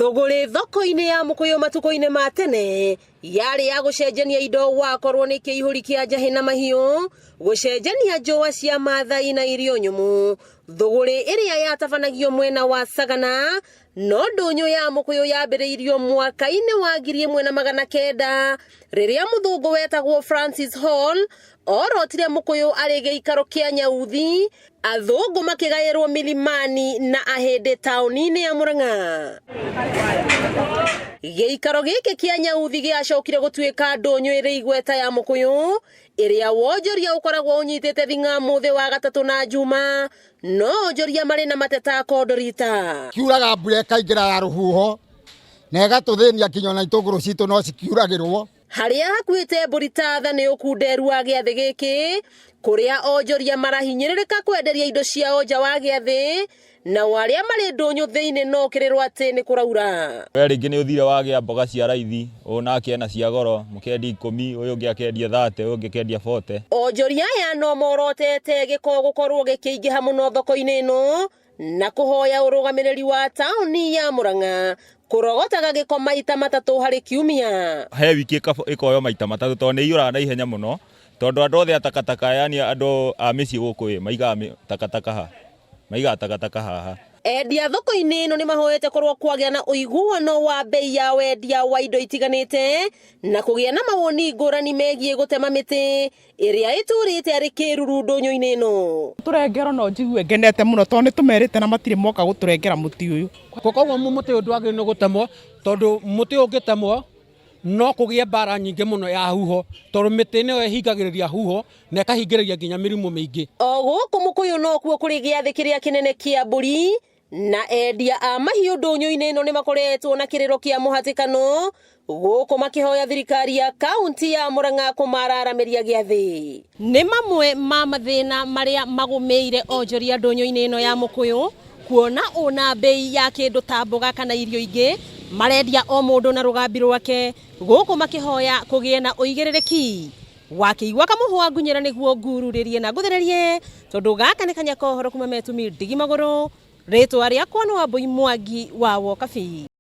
Thogore thoko-ini ya Mukuyu matuko-ini ma tene yari ya gucenjania indo wakorwo ni kiihuri kia njahi na mahiu gucenjania njoa cia Maathai na irio nyumu. Thogore iria yatabanagio mwena wa Sagana no ndunyu ya Mukuyu yambiriirio mwaka-ini wa 1900 riria muthungu wetagwo Francis Hall orotire Mukuyu ari giikaro kia Nyauthi, athungu makigairwo milimani na ahindi tauni-ini ya Murang'a. Giikaro giki kia Nyauthi giacokire gutuika ndunyu iri igweta ya Mukuyu iria wonjoria ukoragwo unyitite thinga muthi wa gatatu na juma no onjoria mari na mateta kodorita. Kiuraga mbura ikaingira ya ruhuho na igatuthenia kinya na itunguru citu no cikiuragirwo. Haria hakuite Mburitha ni ukunderu wa giathi giki kuria onjoria marahinyiririka kwenderia indo ciao nja wa giathi na waria mari ndunyu thiini no kirirwo ati ni kuraura. Ringi ni uthire wagia mboga cia raithi onake na cia goro mukendi 10 uyu ungi akendia 30 uyu ungi akendia 40. Onjoria aya no morotete giko gukorwo gikiingiha muno thoko-ini ino na kuhoya urugamiriri wa tauni ya Murang'a kurogotaga giko maita matatu hari kiumia. He wiki ikoyo maita matatu to ni iyura na ihenya muno tondu andu othe atakataka yani andu a micii guku maiga takataka ha maiga takataka haha. Endia thoko-ini ino ni mahoete korwo kwagia na uiguano wa bei ya wendia wa indo itiganite na kugia na mawoni ngurani megie gutema miti iria iturite ari kiruru ndunyu-ini ino. Turengero no njigue ngenete muno to ni tumerite na matire moka guturengera muti uyu. Koguo muti uyu ndwagire no gutemwo tondu muti ungitemwo no kugie bara nyingi muno ya huho tondu miti ni ihingagiriria huho na ikahingiriria nginya mirimu mingi. O guku Mukuyu no kuo kuri giathi kiria kinene kia mburi na endia a mahiu ndunyu-ini ino ni makoretwo na kiriro kia muhatikano guku makihoya thirikari ya kaunti ya Murang'a kumararamiria giathi. Ni mamwe ma mathina maria magumeire onjoria ndunyu-ini ino ya Mukuyu kuona una bei ya kindu ta mboga kana irio ingi marendia o mundu na rugambi rwake guku makihoya kugie na uigiririki wakiigwa kamuhwa ngunyira niguo ngururirie na nguthererie tondu gaka ni kanya kohoro kuma metumi ndigi maguru ritwa riakwa no Wambui Mwangi wa Wokabi.